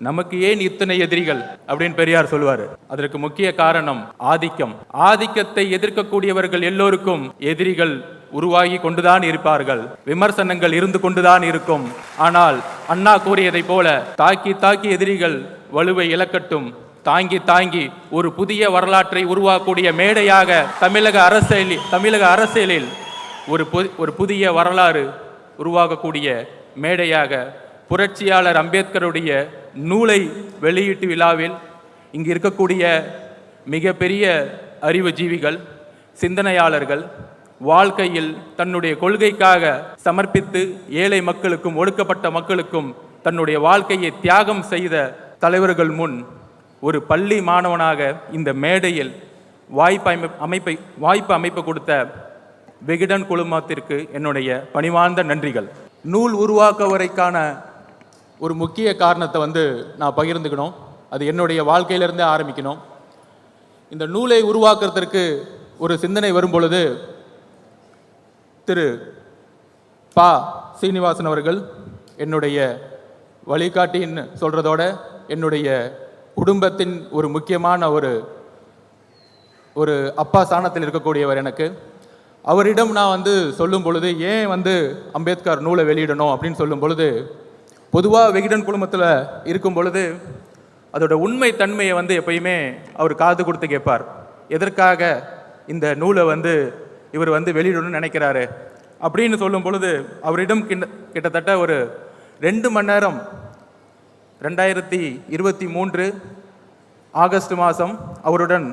நமக்கு ஏன் இத்தனை எதிரிகள் அப்படின்னு பெரியார் சொல்லுவார். அதற்கு முக்கிய காரணம் ஆதிக்கம். ஆதிக்கத்தை எதிர்க்கக்கூடியவர்கள் எல்லோருக்கும் எதிரிகள் உருவாகி கொண்டுதான் இருப்பார்கள், விமர்சனங்கள் இருந்து கொண்டுதான் இருக்கும். ஆனால் அண்ணா கூறியதை போல தாக்கி தாக்கி எதிரிகள் வலுவை இழக்கட்டும், தாங்கி தாங்கி ஒரு புதிய வரலாற்றை உருவாக்கக்கூடிய மேடையாக தமிழக அரசியலில் ஒரு புதிய வரலாறு உருவாகக்கூடிய மேடையாக புரட்சியாளர் அம்பேத்கருடைய நூலை வெளியீட்டு விழாவில் இங்கு இருக்கக்கூடிய மிகப்பெரிய அறிவுஜீவிகள், சிந்தனையாளர்கள், வாழ்க்கையில் தன்னுடைய கொள்கைக்காக சமர்ப்பித்து ஏழை மக்களுக்கும் ஒடுக்கப்பட்ட மக்களுக்கும் தன்னுடைய வாழ்க்கையை தியாகம் செய்த தலைவர்கள் முன் ஒரு பள்ளி மாணவனாக இந்த மேடையில் வாய்ப்பு அமைப்பு கொடுத்த விகடன் குழுமத்திற்கு என்னுடைய பணிவார்ந்த நன்றிகள். நூல் உருவாக்குவதற்கான ஒரு முக்கிய காரணத்தை நான் பகிர்ந்துக்கணும். அது என்னுடைய வாழ்க்கையிலிருந்தே ஆரம்பிக்கணும். இந்த நூலை உருவாக்குறதற்கு ஒரு சிந்தனை வரும் பொழுது திரு பா சீனிவாசன் அவர்கள் என்னுடைய வழிகாட்டின்னு சொல்கிறதோட என்னுடைய குடும்பத்தின் ஒரு முக்கியமான ஒரு அப்பா ஸ்தானத்தில் இருக்கக்கூடியவர். எனக்கு அவரிடம் நான் சொல்லும் பொழுது ஏன் அம்பேத்கர் நூலை வெளியிடணும் அப்படின்னு சொல்லும் பொழுது, பொதுவாக விகடன் குழுமத்தில் இருக்கும் பொழுது அதோட உண்மை தன்மையை எப்பயுமே அவர் காது கொடுத்து கேட்பார். எதற்காக இந்த நூலை இவர் வெளியிடணும்னு நினைக்கிறாரு அப்படின்னு சொல்லும் பொழுது அவரிடம் கிட்டத்தட்ட ஒரு 2 மணி நேரம் 2023 ஆகஸ்ட் மாதம் அவருடன்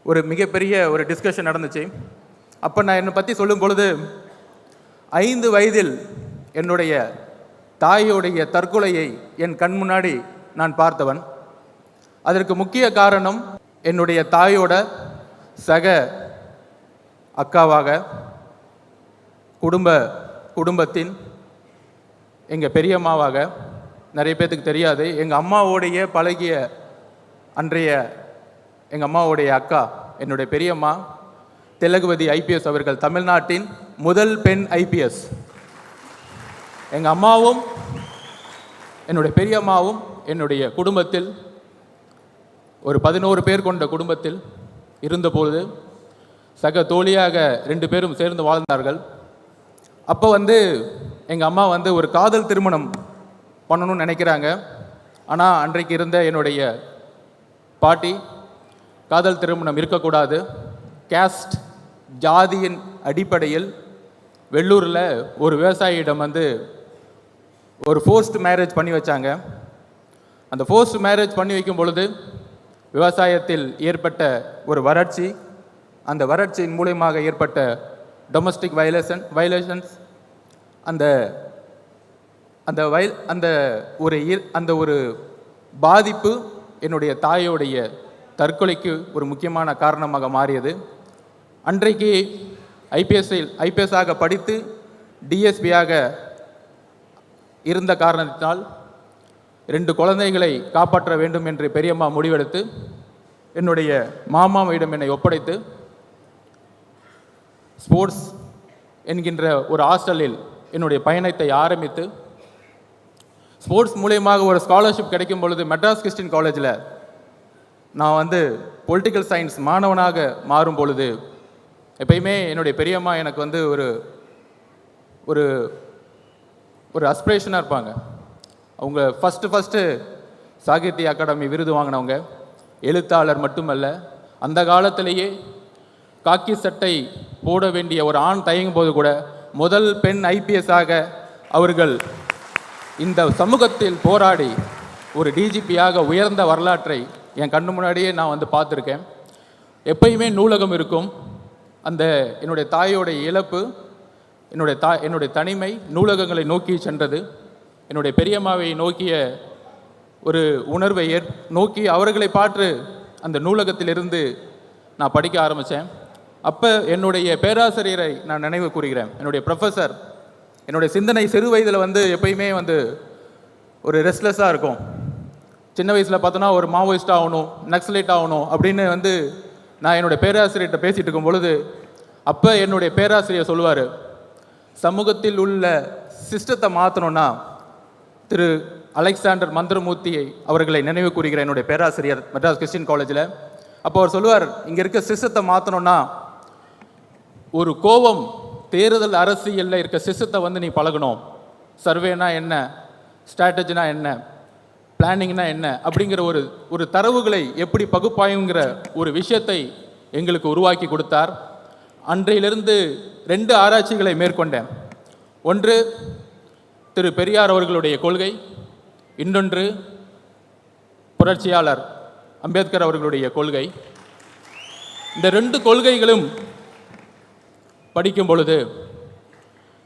ஒரு மிகப்பெரிய ஒரு டிஸ்கஷன் நடந்துச்சு. அப்போ நான் என்னை பற்றி சொல்லும் பொழுது 5 வயதில் என்னுடைய தாயோடைய தற்கொலையை என் கண் முன்னாடி நான் பார்த்தவன். அதற்கு முக்கிய காரணம் என்னுடைய தாயோட சக அக்காவாக குடும்பத்தின் எங்கள் பெரியம்மாவாக, நிறைய பேர்த்துக்கு தெரியாது, எங்கள் அம்மாவோடைய பழகிய அன்றைய எங்கள் அம்மாவோடைய அக்கா என்னுடைய பெரியம்மா திலகவதி ஐபிஎஸ் அவர்கள், தமிழ்நாட்டின் முதல் பெண் ஐபிஎஸ். எங்கள் அம்மாவும் என்னுடைய பெரியம்மாவும் என்னுடைய குடும்பத்தில் ஒரு 11 பேர் கொண்ட குடும்பத்தில் இருந்தபோது சக தோழியாக 2 பேரும் சேர்ந்து வாழ்ந்தார்கள். அப்போ எங்கள் அம்மா ஒரு காதல் திருமணம் பண்ணணும்னு நினைக்கிறாங்க. ஆனால் அன்றைக்கு இருந்த என்னுடைய பாட்டி காதல் திருமணம் இருக்கக்கூடாது, கேஸ்ட் ஜாதியின் அடிப்படையில் வெள்ளூரில் ஒரு விவசாயியிடம் ஒரு ஃபோர்ஸ்ட் மேரேஜ் பண்ணி வச்சாங்க. அந்த ஃபோர்ஸ்ட் மேரேஜ் பண்ணி வைக்கும் பொழுது விவசாயத்தில் ஏற்பட்ட ஒரு வறட்சி, அந்த வறட்சியின் மூலமாக ஏற்பட்ட டொமஸ்டிக் வயலேஷன்ஸ், அந்த ஒரு பாதிப்பு என்னுடைய தாயோடைய தற்கொலைக்கு ஒரு முக்கியமான காரணமாக மாறியது. அன்றைக்கு ஐபிஎஸ்ஸாக படித்து டிஎஸ்பியாக இருந்த காரணத்தினால் 2 குழந்தைகளை காப்பாற்ற வேண்டும் என்று பெரியம்மா முடிவெடுத்து என்னுடைய மாமாவிடம் என்னை ஒப்படைத்து ஸ்போர்ட்ஸ் என்கின்ற ஒரு ஹாஸ்டலில் என்னுடைய பயணத்தை ஆரம்பித்து, ஸ்போர்ட்ஸ் மூலயமாக ஒரு ஸ்காலர்ஷிப் கிடைக்கும் பொழுது மெட்ராஸ் கிறிஸ்டின் காலேஜில் நான் பொலிட்டிக்கல் சயின்ஸ் மாணவனாக மாறும் பொழுது எப்பயுமே என்னுடைய பெரியம்மா எனக்கு ஒரு ஒரு அஸ்பிரேஷனாக இருப்பாங்க. அவங்க ஃபஸ்ட்டு சாகித்ய அகாடமி விருது வாங்கினவங்க, எழுத்தாளர் மட்டுமல்ல, அந்த காலத்திலேயே காக்கி சட்டை போட வேண்டிய ஒரு ஆண் தயங்கும் போது கூட முதல் பெண் ஐபிஎஸ்ஸாக அவர்கள் இந்த சமூகத்தில் போராடி ஒரு டிஜிபியாக உயர்ந்த வரலாற்றை என் கண்ணு முன்னாடியே நான் பார்த்துருக்கேன். எப்பயுமே நூலகம் இருக்கும். அந்த என்னுடைய தாயோடைய இழப்பு, என்னுடைய தனிமை நூலகங்களை நோக்கி சென்றது. என்னுடைய பெரியம்மாவை நோக்கிய ஒரு உணர்வை நோக்கி அவர்களை பார்த்து அந்த நூலகத்திலிருந்து நான் படிக்க ஆரம்பித்தேன். அப்போ என்னுடைய பேராசிரியரை நான் நினைவு கூறுகிறேன். என்னுடைய ப்ரொஃபஸர், என்னுடைய சிந்தனை சிறு வயதில் எப்பயுமே ஒரு ரெஸ்ட்லெஸ்ஸாக இருக்கும். சின்ன வயசில் பார்த்தோன்னா ஒரு மாவோயிஸ்ட் ஆகணும், நக்சலைட் ஆகணும் அப்படின்னு நான் என்னுடைய பேராசிரியர்கிட்ட பேசிகிட்டு இருக்கும் பொழுது அப்போ என்னுடைய பேராசிரியர் சொல்லுவார், சமூகத்தில் உள்ள சிஸ்டத்தை மாற்றணுன்னா திரு அலெக்சாண்டர் மந்திரமூர்த்தி அவர்களை நினைவு கூறுகிற என்னுடைய பேராசிரியர் மெட்ராஸ் கிறிஸ்டியன் காலேஜில். அப்போ அவர் சொல்லுவார், இங்கே இருக்க சிஸ்டத்தை மாற்றணும்னா ஒரு கோபம் தேர்தல் அரசியலில் இருக்க சிஸ்டத்தை வந்து நீ பழகணும். சர்வேனா என்ன, ஸ்ட்ராட்டஜினா என்ன, பிளானிங்னா என்ன அப்படிங்கிற ஒரு தரவுகளை எப்படி பகுப்பாயுங்கிற ஒரு விஷயத்தை எங்களுக்கு உருவாக்கி கொடுத்தார். அன்றையிலிருந்து 2 ஆராய்ச்சிகளை மேற்கொண்டேன். ஒன்று திரு பெரியார் அவர்களுடைய கொள்கை, இன்னொன்று புரட்சியாளர் அம்பேத்கர் அவர்களுடைய கொள்கை. இந்த 2 கொள்கைகளும் படிக்கும் பொழுது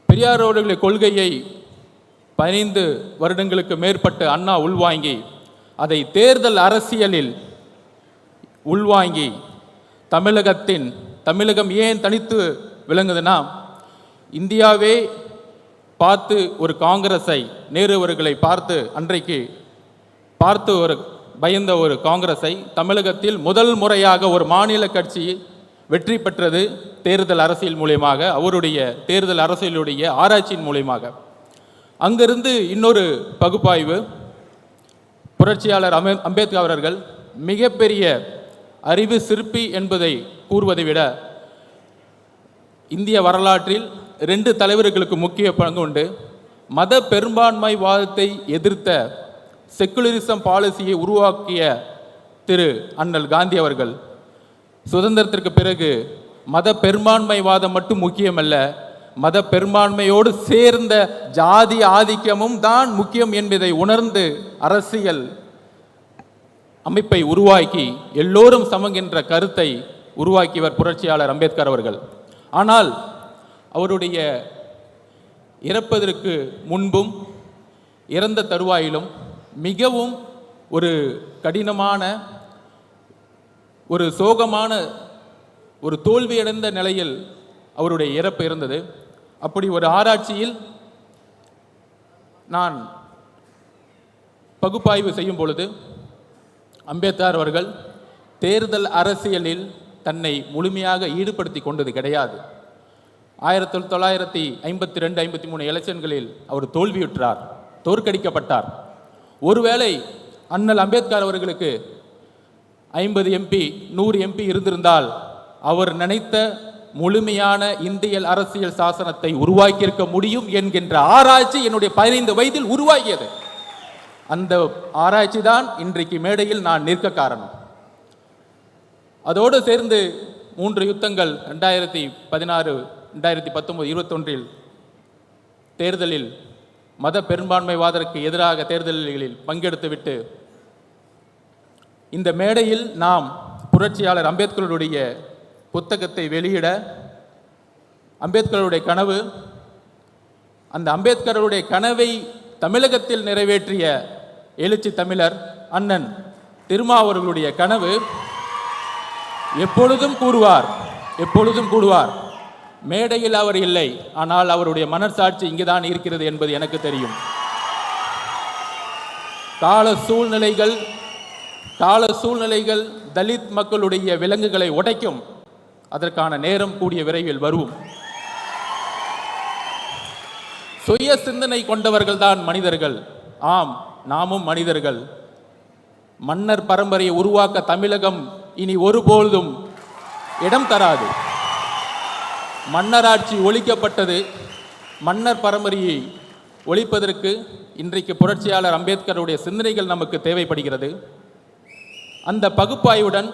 பெரியார் அவர்களுடைய கொள்கையை 15 வருடங்களுக்கு மேற்பட்டு அண்ணா உள்வாங்கி அதை தேர்தல் அரசியலில் உள்வாங்கி தமிழகம் ஏன் தனித்து விளங்குதுன்னா, இந்தியாவே பார்த்து ஒரு காங்கிரஸை, நேரு அவர்களை அன்றைக்கு பார்த்து ஒரு பயந்த ஒரு காங்கிரஸை தமிழகத்தில் முதல் முறையாக ஒரு மாநில கட்சி வெற்றி பெற்றது தேர்தல் அரசியல் மூலியமாக, அவருடைய தேர்தல் அரசியலுடைய ஆராய்ச்சியின் மூலியமாக. அங்கிருந்து இன்னொரு பகுப்பாய்வு, புரட்சியாளர் அம்பேத்கர் அவர்கள் மிகப்பெரிய அறிவு சிற்பி என்பதை கூறுவதை விட இந்திய வரலாற்றில் 2 தலைவர்களுக்கு முக்கிய பங்கு உண்டு. மத பெரும்பான்மைவாதத்தை எதிர்த்த செக்குலரிசம் பாலிசியை உருவாக்கிய திரு அண்ணல் காந்தி அவர்கள் சுதந்திரத்திற்கு பிறகு மத பெரும்பான்மைவாதம் மட்டும் முக்கியமல்ல, மத பெரும்பான்மையோடு சேர்ந்த ஜாதி ஆதிக்கமும் தான் முக்கியம் என்பதை உணர்ந்து அரசியல் அமைப்பை உருவாக்கி எல்லோரும் சமங்கின்ற கருத்தை உருவாக்கியவர் புரட்சியாளர் அம்பேத்கர் அவர்கள். ஆனால் அவருடைய இறப்பதற்கு முன்பும் இறந்த தருவாயிலும் மிகவும் ஒரு கடினமான, ஒரு சோகமான, ஒரு தோல்வியடைந்த நிலையில் அவருடைய இறப்பு இருந்தது. அப்படி ஒரு ஆராய்ச்சியில் நான் பகுப்பாய்வு செய்யும் பொழுது அம்பேத்கர் அவர்கள் தேர்தல் அரசியலில் தன்னை முழுமையாக ஈடுபடுத்தி கொண்டது கிடையாது. 1952-53 எலெக்ஷன்களில் அவர் தோல்வியுற்றார், தோற்கடிக்கப்பட்டார். ஒருவேளை அண்ணல் அம்பேத்கர் அவர்களுக்கு 50 MP 100 MP இருந்திருந்தால் அவர் நினைத்த முழுமையான இந்திய அரசியல் சாசனத்தை உருவாக்கியிருக்க முடியும் என்கின்ற ஆராய்ச்சி என்னுடைய 15 வயதில் உருவாகியது. அந்த ஆராய்ச்சி தான் இன்றைக்கு மேடையில் நான் நிற்க காரணம். அதோடு சேர்ந்து 3 யுத்தங்கள் 2016, 2019, 21 தேர்தலில் மத பெரும்பான்மைவாதற்கு எதிராக தேர்தல்களில் பங்கெடுத்துவிட்டு இந்த மேடையில் நாம் புரட்சியாளர் அம்பேத்கருடைய புத்தகத்தை வெளியிட, அம்பேத்கருடைய கனவு, அந்த அம்பேத்கருடைய கனவை தமிழகத்தில் நிறைவேற்றிய எழுச்சி தமிழர் அண்ணன் திருமாவர்களுடைய கனவு எப்பொழுதும் கூறுவார். மேடையில் அவர் இல்லை, ஆனால் அவருடைய மனசாட்சி இங்குதான் இருக்கிறது என்பது எனக்கு தெரியும். கால சூழ்நிலைகள் தலித் மக்களுடைய விலங்குகளை உடைக்கும். அதற்கான நேரம் கூடிய விரைவில் வரும். சுய சிந்தனை கொண்டவர்கள் தான் மனிதர்கள். ஆம், நாமும் மனிதர்கள். மன்னர் பரம்பரையை உருவாக்க தமிழகம் இனி ஒருபொழுதும் இடம் தராது. மன்னராட்சி ஒழிக்கப்பட்டது. மன்னர் பரம்பரையை ஒழிப்பதற்கு இன்றைக்கு புரட்சியாளர் அம்பேத்கருடைய சிந்தனைகள் நமக்கு தேவைப்படுகிறது. அந்த பகுப்பாய்வுடன்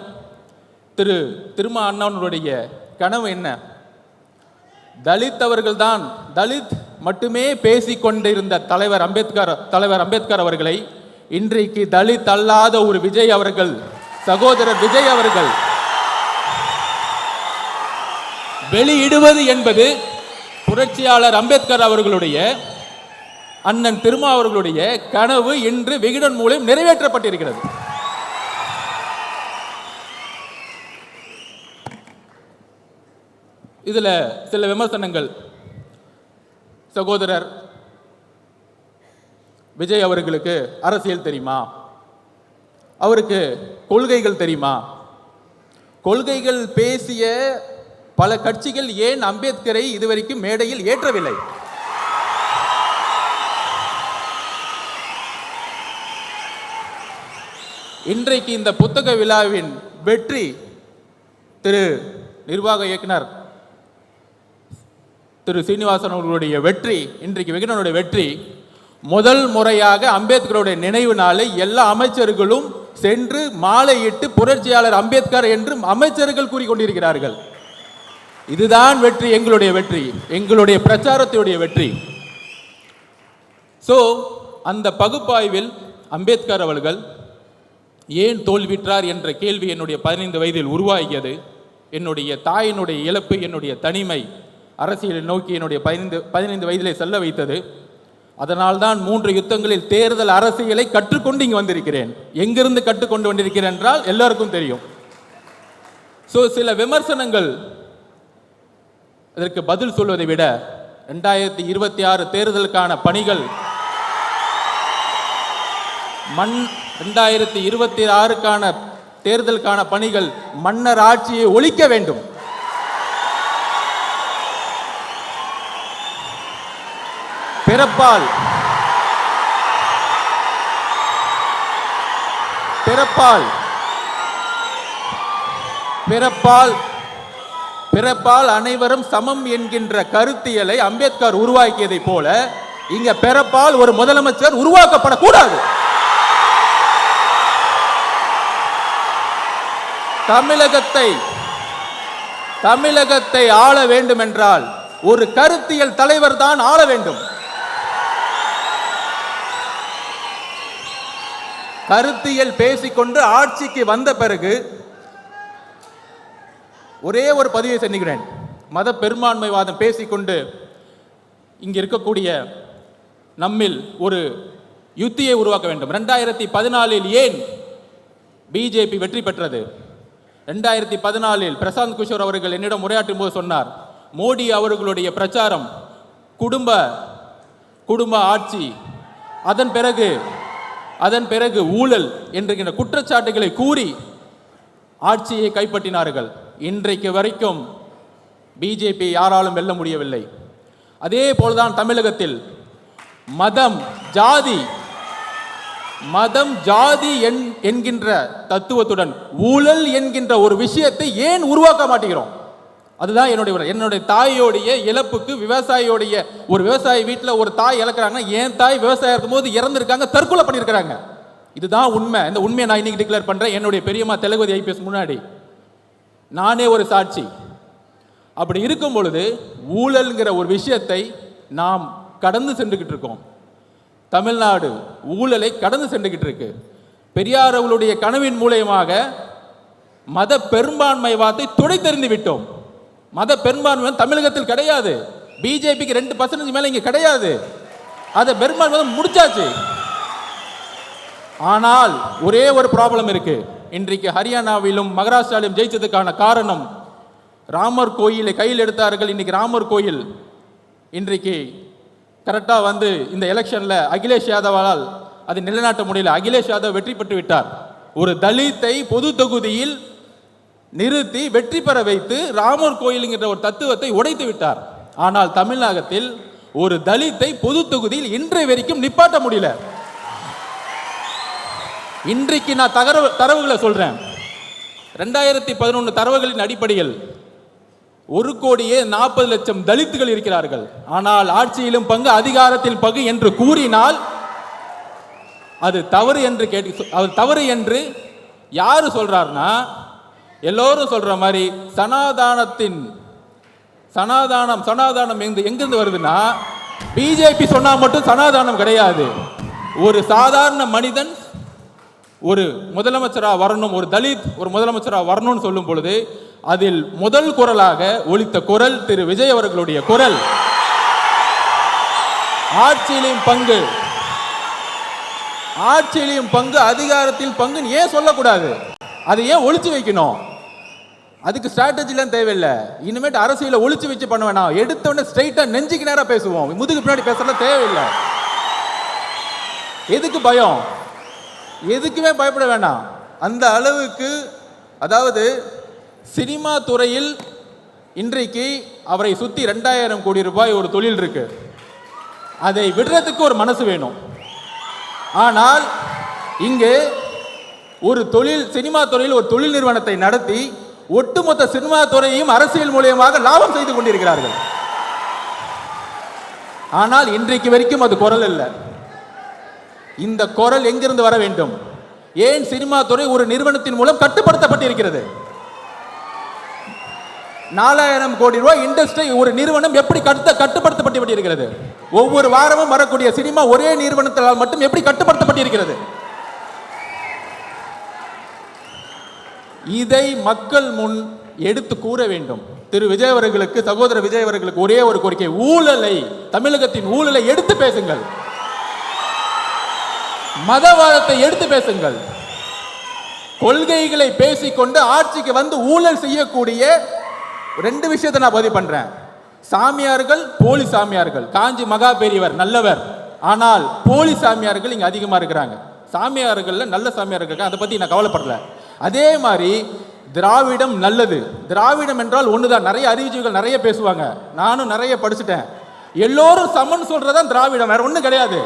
திருமா அண்ணாவுடைய கனவு என்ன? தலித் அவர்கள்தான், தலித் மட்டுமே பேசிக்கொண்டிருந்த தலைவர் அம்பேத்கர் அவர்களை இன்றைக்கு தலித் அல்லாத ஒரு விஜய் அவர்கள், சகோதரர் விஜய் அவர்கள் வெளியிடுவது என்பது புரட்சியாளர் அம்பேத்கர் அவர்களுடைய, அண்ணன் திருமா அவர்களுடைய கனவு இன்று விகடன் மூலம் நிறைவேற்றப்பட்டிருக்கிறது. இதுல சில விமர்சனங்கள். சகோதரர் விஜய் அவர்களுக்கு அரசியல் தெரியுமா? அவருக்கு கொள்கைகள் தெரியுமா? கொள்கைகள் பேசிய பல கட்சிகள் ஏன் அம்பேத்கரை இதுவரைக்கும் மேடையில் ஏற்றவில்லை? இன்றைக்கு இந்த புத்தக விழாவின் வெற்றி திரு நிர்வாக இயக்குனர் திரு சீனிவாசன் அவர்களுடைய வெற்றி, இன்றைக்கு விகடனுடைய வெற்றி. முதல் முறையாக அம்பேத்கருடைய நினைவு நாளை எல்லா அமைச்சர்களும் சென்று மாலையிட்டு புரட்சியாளர் அம்பேத்கர் என்று அமைச்சர்கள் கூறிக்கொண்டிருக்கிறார்கள். இதுதான் வெற்றி, எங்களுடைய வெற்றி, எங்களுடைய பிரச்சாரத்துடைய வெற்றி. அந்த பகுப்பாய்வில் அம்பேத்கர் அவர்கள் ஏன் தோல்விற்றார் என்ற கேள்வி என்னுடைய 15 வயதில் உருவாகியது. என்னுடைய தாயினுடைய இழப்பு, என்னுடைய தனிமை அரசியலை நோக்கி என்னுடைய 15 வயதிலே செல்ல வைத்தது. அதனால்தான் 3 யுத்தங்களில் தேர்தல் அரசியலை கற்றுக்கொண்டு இங்கு வந்திருக்கிறேன். எங்கிருந்து கற்றுக்கொண்டு வந்திருக்கிறேன் என்றால் எல்லாருக்கும் தெரியும். சில விமர்சனங்கள் அதற்கு பதில் சொல்வதை விட 2026 தேர்தலுக்கான பணிகள் 2026க்கான தேர்தலுக்கான பணிகள் மன்னர் ஆட்சியை ஒழிக்க வேண்டும். பிறப்பால் அனைவரும் சமம் என்கின்ற கருத்தியலை அம்பேத்கர் உருவாக்கியதை போல இங்க பிறப்பால் ஒரு முதலமைச்சர் உருவாக்கப்படக்கூடாது. தமிழகத்தை ஆள வேண்டும் என்றால் ஒரு கருத்தியல் தலைவர் தான் ஆள வேண்டும். கருத்தியல் பேசிக்கொண்டு ஆட்சிக்கு வந்த பிறகு ஒரே ஒரு பதிவை செஞ்சுக்கிறேன். மத பெரும்பான்மைவாதம் பேசிக்கொண்டு இங்க இருக்கக்கூடிய நம்மில் ஒரு யுத்தியை உருவாக்க வேண்டும். 2014 ஏன் பிஜேபி வெற்றி பெற்றது? 2014 பிரசாந்த் கிஷோர் அவர்கள் என்னிடம் உரையாற்றும் போது சொன்னார், மோடி அவர்களுடைய பிரச்சாரம் குடும்ப ஆட்சி, அதன் பிறகு ஊழல் என்கிற குற்றச்சாட்டுகளை கூறி ஆட்சியை கைப்பற்றினார்கள். இன்றைக்கு வரைக்கும் பிஜேபி யாராலும் வெல்ல முடியவில்லை. அதே போல்தான் தமிழகத்தில் மதம் ஜாதி என்கின்ற தத்துவத்துடன் ஊழல் என்கின்ற ஒரு விஷயத்தை ஏன் உருவாக்க மாட்டேங்கிறோம்? அதுதான் என்னுடைய தாயோடைய இழப்புக்கு விவசாயியோடைய ஒரு விவசாயி வீட்டில் ஒரு தாய் இழக்கிறாங்கன்னா, என் தாய் விவசாயம் இருக்கும்போது இறந்துருக்காங்க, தற்கொலை பண்ணியிருக்கிறாங்க. இதுதான் உண்மை. இந்த உண்மையை நான் இன்னைக்கு டிக்ளேர் பண்றேன். என்னுடைய பெரியம்மா தெலுங்குதி ஐபிஎஸ் முன்னாடி நானே ஒரு சாட்சி. அப்படி இருக்கும் பொழுது ஊழல்ங்கிற ஒரு விஷயத்தை நாம் கடந்து சென்றுகிட்டு இருக்கோம். தமிழ்நாடு ஊழலை கடந்து சென்றுகிட்டு இருக்கு. பெரியார் அவர்களுடைய கனவின் மூலயமாக மத பெரும்பான்மைவாதத்தை துடைத்தெறிந்து விட்டோம். மத பெரும்பான்மை தமிழகத்தில் கிடையாது. பிஜேபிக்கு 2% மேல இங்க கிடையாது. அதை பெரும்பான்மை முடிச்சாச்சு. ஆனால் ஒரே ஒரு ப்ராப்ளம் இருக்கு. இன்றைக்கு ஹரியானாவிலும் மகாராஷ்டிராவிலும் ஜெயிச்சதுக்கான காரணம் ராமர் கோயிலை கையில் எடுத்தார்கள். இன்னைக்கு ராமர் கோயில் இன்றைக்கு கரெக்டாக வந்து இந்த எலெக்ஷன்ல அகிலேஷ் யாதவால் அதை நிலைநாட்ட முடியல. அகிலேஷ் யாதவ் வெற்றி பெற்று விட்டார். ஒரு தலித்தை பொது தொகுதியில் நிறுத்தி வெற்றி பெற வைத்து ராமர் கோயிலுங்கிற ஒரு தத்துவத்தை உடைத்து விட்டார். ஆனால் தமிழகத்தில் ஒரு தலித்தை பொது தொகுதியில் இன்றைய வரைக்கும் நிப்பாட்ட முடியல. இன்றைக்கு நான் தரவுகளை சொல்றேன். 2011 தரவுகளின் அடிப்படையில் 1,40,00,000 தலித்துகள் இருக்கிறார்கள். ஆனால் ஆட்சியிலும் பங்கு, அதிகாரத்தில் பங்கு என்று கூறினால் அது தவறு என்று அது தவறு என்று யாரு சொல்றாருன்னா, எல்லோரும் சொல்ற மாதிரி சனாதானம் எங்கிருந்து வருதுன்னா, பிஜேபி சொன்னா மட்டும் சனாதானம் கிடையாது. ஒரு சாதாரண மனிதன் ஒரு முதலமைச்சரா வரணும், ஒரு தலித் ஒரு முதலமைச்சரா வரணும்னு சொல்லும் பொழுது அதில் முதல் குரலாக ஒலித்த குரல் திரு விஜய் அவர்களுடைய குரல். ஆட்சியிலும் பங்கு, அதிகாரத்தில் பங்கு ஏன் சொல்லக்கூடாது? அதை ஏன் ஒளிச்சு வைக்கணும்? அதுக்கு ஸ்ட்ராட்டஜிலாம் தேவையில்லை. இனிமேட்டு அரசியல ஒளிச்சு வச்சு பண்ண வேணாம். எடுத்தோடனே ஸ்ட்ரைட்டா நெஞ்சுக்கு நேரம் பேசுவோம். முதுகு பின்னாடி பேசலாம் தேவையில்லை. எதுக்கு பயம்? எதுக்குமே பயப்பட வேண்டாம். அந்த அளவுக்கு, அதாவது சினிமா துறையில் இன்றைக்கு அவரை சுத்தி 2000 கோடி ரூபாய் ஒரு தொழில் இருக்கு. அதை விடுறதுக்கு ஒரு மனசு வேணும். ஆனால் இங்கு ஒரு சினிமா துறையில் ஒரு தொழில் நிறுவனத்தை நடத்தி ஒட்டுமொத்த சினிமா துறையையும் அரசியல் மூலியமாக லாபம் செய்து கொண்டிருக்கிறார்கள். ஆனால் இன்றைக்கு வரைக்கும் அது குரல் இல்லை. இந்த குரல் எங்கிருந்து வர வேண்டும்? ஏன் சினிமா துறை ஒரு நிறுவனத்தின் மூலம் கட்டுப்படுத்தப்பட்டிருக்கிறது? 4000 கோடி ரூபாய் இண்டஸ்ட்ரி ஒரு நிறுவனம் எப்படி கட்டுப்படுத்தப்பட்டிருக்கிறது? ஒவ்வொரு வாரமும் வரக்கூடிய சினிமா ஒரே நிறுவனத்தால் மட்டும் எப்படி கட்டுப்படுத்தப்பட்டிருக்கிறது? இதை மக்கள் முன் எடுத்து கூற வேண்டும். திரு விஜய் அவர்களுக்கு, சகோதரர் விஜய் அவர்களுக்கு ஒரே ஒரு கோரிக்கை, ஊழலை, தமிழகத்தின் ஊழலை எடுத்து பேசுங்கள், மதவாதத்தை எடுத்து பேசுங்கள். கொள்கைகளை பேசிக்கொண்டு ஆட்சிக்கு வந்து ஊழல் செய்யக்கூடிய 2 விஷயத்தை நான் பதிவு பண்றேன். சாமியார்கள், போலி சாமியார்கள். காஞ்சி மகா பெரியவர் நல்லவர், ஆனால் போலி சாமியார்கள் இங்க அதிகமா இருக்கிறாங்க. சாமியார்கள் நல்ல சாமியார்கள் இருக்காங்க, அதை பத்தி நான் கவலைப்படல. அதே மாதிரி திராவிடம் நல்லது. திராவிடம் என்றால் ஒண்ணுதான். நிறைய அறிவுஜீவிகள் நிறைய பேசுவாங்க, நானும் நிறைய படிச்சுட்டேன். எல்லோரும் சமன் சொல்றதான் திராவிடம், வேற ஒண்ணும் கிடையாது.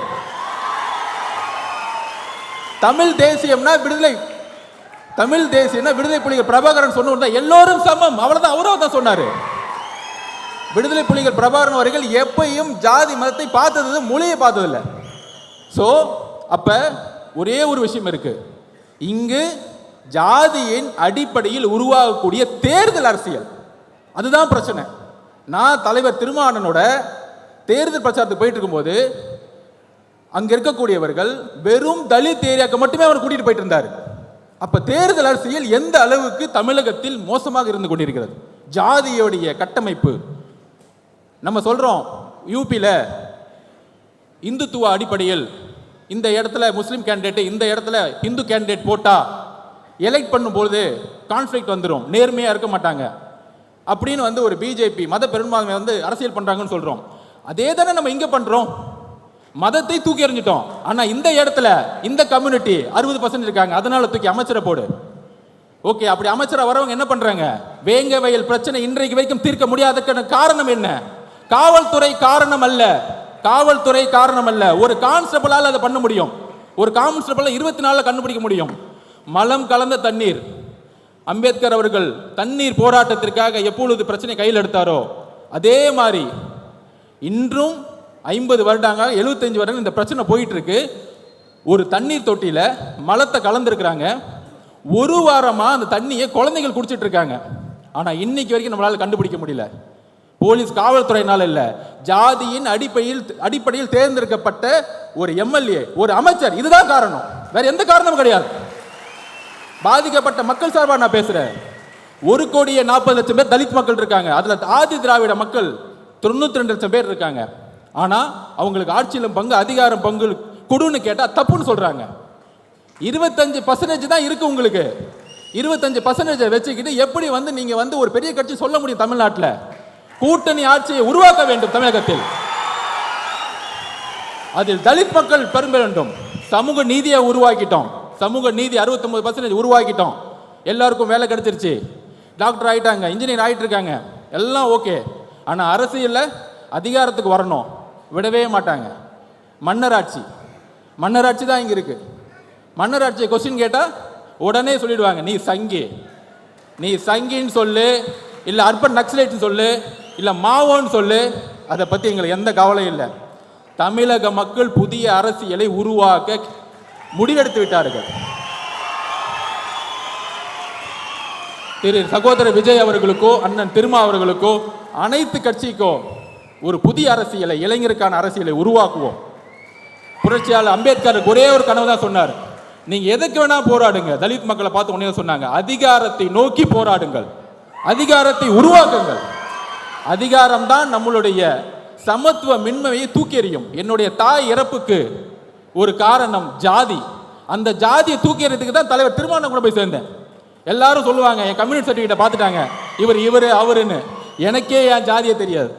தமிழ் தேசியம்னா விடுதலை, தமிழ் தேசியம்னா விடுதலை புலிகள் பிரபாகரன் சொன்ன எல்லோரும் சமம், அவ்வளவுதான். அவரும் தான் சொன்னாரு. விடுதலை புலிகள் பிரபாகரன் அவர்கள் எப்பையும் ஜாதி மதத்தை பார்த்தது, மொழியை பார்த்ததில்லை. ஸோ அப்ப ஒரே ஒரு விஷயம் இருக்கு, இங்கு ஜாதியின் அடிப்படையில் உருவாகக்கூடிய தேர்தல் அரசியல், அதுதான் பிரச்சனை. நான் தலைவர் திருமாவளவனோட தேர்தல் பிரச்சாரத்துக்கு போயிட்டு இருக்கும்போது அங்க இருக்கக்கூடியவர்கள் வெறும் தலித் ஏரியாவுக்கு மட்டுமே அவர் கூட்டிட்டு போயிட்டு இருந்தார். அப்ப தேர்தல் அரசியல் எந்த அளவுக்கு தமிழகத்தில் மோசமாக இருந்து கொண்டிருக்கிறது, ஜாதியோடைய கட்டமைப்பு. நம்ம சொல்றோம் யூபியில இந்துத்துவ அடிப்படையில் இந்த இடத்துல முஸ்லீம் கேண்டிடேட், இந்த இடத்துல இந்து கேண்டிடேட் போட்டா எலெக்ட் பண்ணும்போது கான்ஃப்ளிக்ட் வந்துடும், நேர்மையா இருக்க மாட்டாங்க அப்படின்னு வந்து ஒரு பிஜேபி மத பெரும்பான்மை வந்து அரசியல் பண்றாங்கன்னு சொல்றோம். அதே தானே நம்ம இங்க பண்றோம். மதத்தை தூக்கி எறிஞ்சிட்டோம். ஆனா இந்த இடத்துல இந்த கம்யூனிட்டி 60% இருக்காங்க, அதனால தூக்கி அமைச்சரை போடு. ஓகே, அப்படி அமைச்சரா வரவங்க என்ன பண்றாங்க? வேங்க வயல் பிரச்சனை இன்றைக்கு வரைக்கும் தீர்க்க முடியாததுக்கான காரணம் என்ன? காவல்துறை காரணம் அல்ல, காவல்துறை காரணம் அல்ல. ஒரு கான்ஸ்டபிளால் அதை பண்ண முடியும், ஒரு கான்ஸ்டபிள் 24 கண்டுபிடிக்க முடியும். மலம் கலந்த தண்ணீர், அம்பேத்கர் அவர்கள் தண்ணீர் போராட்டத்திற்காக எப்பொழுது பிரச்சனை கையில் எடுத்தாரோ அதே மாதிரி இன்றும் 50 வருடங்க 75 வருடங்கள் இந்த பிரச்சனை போயிட்டு இருக்கு. ஒரு தண்ணீர் தொட்டியில மலத்தை கலந்துருக்கிறாங்க, ஒரு வாரமா அந்த தண்ணியை குழந்தைகள் குடிச்சிட்டு இருக்காங்க. ஆனா இன்னைக்கு வரைக்கும் நம்மளால கண்டுபிடிக்க முடியல. போலீஸ் காவல்துறையினால இல்ல, ஜாதியின் அடிப்படையில் தேர்ந்தெடுக்கப்பட்ட ஒரு எம்எல்ஏ, ஒரு அமைச்சர், இதுதான் காரணம், வேற எந்த காரணமும் கிடையாது. பாதிக்கப்பட்ட மக்கள் சார்பா நான் பேசுறேன். 1,40,00,000 பேர் தலித் மக்கள் இருக்காங்க, அதுல ஆதி திராவிட மக்கள் 92 லட்சம் பேர் இருக்காங்க. ஆனா அவங்களுக்கு ஆட்சியிலும் பங்கு, அதிகாரம் பங்கு கொடுன்னு கேட்டா தப்புன்னு சொல்றாங்க. 25% தான் இருக்கு உங்களுக்கு. 25% வச்சுக்கிட்டு எப்படி வந்து நீங்க வந்து ஒரு பெரிய கட்சி சொல்ல முடியும்? தமிழ்நாட்டில் கூட்டணி ஆட்சியை உருவாக்க வேண்டும் தமிழகத்தில், அதில் தலித் மக்கள் பெரும்ப வேண்டும். சமூக நீதியை உருவாக்கிட்டோம், சமூக நீதி 69% உருவாக்கிட்டோம். எல்லாருக்கும் வேலை கிடைச்சிருச்சு, டாக்டர் ஆயிட்டாங்க, இன்ஜினியர் ஆயிட்டு இருக்காங்க, எல்லாம் ஓகே. ஆனா அரசியலில் அதிகாரத்துக்கு வரணும், விடவே மாட்டாங்க. மன்னராட்சி, மன்னராட்சி தான் இங்க இருக்கு. மன்னராட்சியை கொஸ்டின் கேட்டா உடனே சொல்லிடுவாங்க, நீ சங்கி, நீ சங்கின்னு சொல்லு, இல்ல அர்பன் நக்சலைட் சொல்லு, இல்ல மாவோன்னு சொல்லு, அதை பத்தி எங்களுக்கு எந்த கவலையும் இல்லை. தமிழக மக்கள் புதிய அரசியலை உருவாக்க முடிவெடுத்து விட்டார்கள். திரு சகோதரர் விஜய் அவர்களுக்கோ அண்ணன் திருமா அவர்களுக்கோ அனைத்து கட்சிக்கோ ஒரு புதிய அரசியலை, இளைஞருக்கான அரசியலை உருவாக்குவோம். புரட்சியாளர் அம்பேத்கர் ஒரே ஒரு கனவு தான் சொன்னார், நீங்க எதுக்கு வேணா போராடுங்க. தலித் மக்களை பார்த்து உடனே சொன்னாங்க, அதிகாரத்தை நோக்கி போராடுங்கள், அதிகாரத்தை உருவாக்குங்கள். அதிகாரம் தான் நம்மளுடைய சமத்துவ மின்மையை தூக்கி எறியும். என்னுடைய தாய் இறப்புக்கு ஒரு காரணம் ஜாதி. அந்த ஜாதியை தூக்கி எறியதுக்கு தான் தலைவர் திருமாவளவன் கூட போய் சேர்ந்தேன். எல்லாரும் சொல்லுவாங்க, என் கம்யூனிட்டி சர்டிஃபிகேட்டை பார்த்துட்டாங்க, இவரு அவருன்னு. எனக்கே என் ஜாதியை தெரியாது.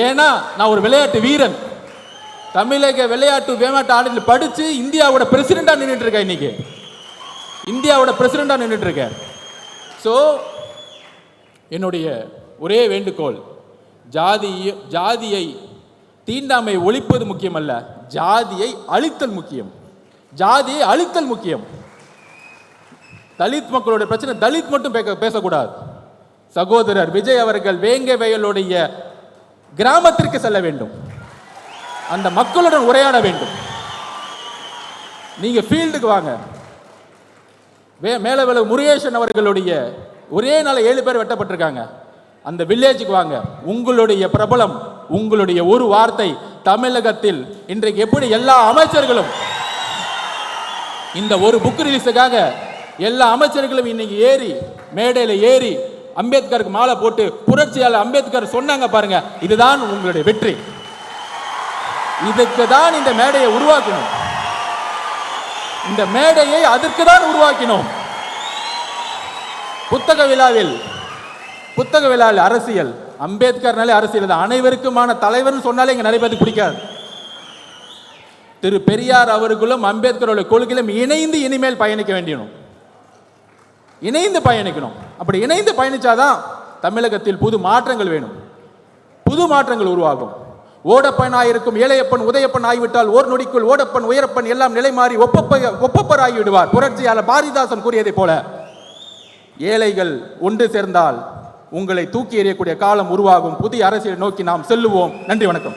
ஏன்னா நான் ஒரு விளையாட்டு வீரன், தமிழக விளையாட்டு ஆணையத்தில் படிச்சு இந்தியாவோட பிரசிடண்டா நின்றுட்டு இருக்கேன். இன்னைக்கு இந்தியாவோட பிரசிடண்டா நின்றுட்டு இருக்கேன். ஸோ என்னுடைய ஒரே வேண்டுகோள், ஜாதியை தீண்டாமை ஒழிப்பது முக்கியம் அல்ல, ஜாதியை அழித்தல் முக்கியம். ஜாதியை அழித்தல் முக்கியம். தலித் மக்களுடைய பிரச்சனை தலித் மட்டும் பேசக்கூடாது. சகோதரர் விஜய் அவர்கள் வேங்கை வயலுடைய கிராமத்திற்கு செல்ல வேண்டும், அந்த மக்களுடன் உரையாட வேண்டும். நீங்க ஃபீல்டுக்கு வாங்க. மேலவளவு முருகேசன் அவர்களுடைய ஒரே நாள் 7 பேர் வெட்டப்பட்டிருக்காங்க. அந்த வில்லேஜுக்கு வாங்க. உங்களுடைய பிரபலம், உங்களுடைய ஒரு வார்த்தை தமிழகத்தில் இன்றைக்கு எப்படி எல்லா அமைச்சர்களும் இந்த ஒரு புக் ரிலீஸுக்காக எல்லா அமைச்சர்களும் இன்னைக்கு ஏறி மேடையில் ஏறி அம்பேத்கருக்கு மாலை போட்டு புரட்சியாளர் அம்பேத்கர் சொன்னாங்க பாருங்க, இதுதான் உங்களுடைய வெற்றி. இதுக்கு தான் இந்த மேடையை உருவாக்கணும். இந்த மேடையை அதற்கு தான் உருவாக்கினோம். புத்தக விழாவில் அரசியல், அம்பேத்கர்னாலே அரசியல் தான். அனைவருக்குமான தலைவர்னு சொன்னாலே இங்க நிறைய பேருக்கு பிடிக்காது. திரு பெரியார் அவர்களும் அம்பேத்கரோட கொள்கையிலும் இணைந்து இனிமேல் பயணிக்க வேண்டியணும். இணைந்து பயணிக்கணும். அப்படி இணைந்து பயணிச்சாதான் தமிழகத்தில் புது மாற்றங்கள் வேணும், புது மாற்றங்கள் உருவாகும். ஓடப்பனாயிருக்கும் ஏழையப்பன் உதயப்பன் ஆகிவிட்டால் ஓர் நொடிக்குள் ஓடப்பன் உயரப்பன் எல்லாம் நிலை மாறி ஒப்பப்பர் ஆகிவிடுவார். புரட்சியாளர் பாரதிதாசன் கூறியதை போல ஏழைகள் ஒன்று சேர்ந்தால் உங்களை தூக்கி எறியக்கூடிய காலம் உருவாகும். புதிய அரசியலை நோக்கி நாம் செல்லுவோம். நன்றி, வணக்கம்.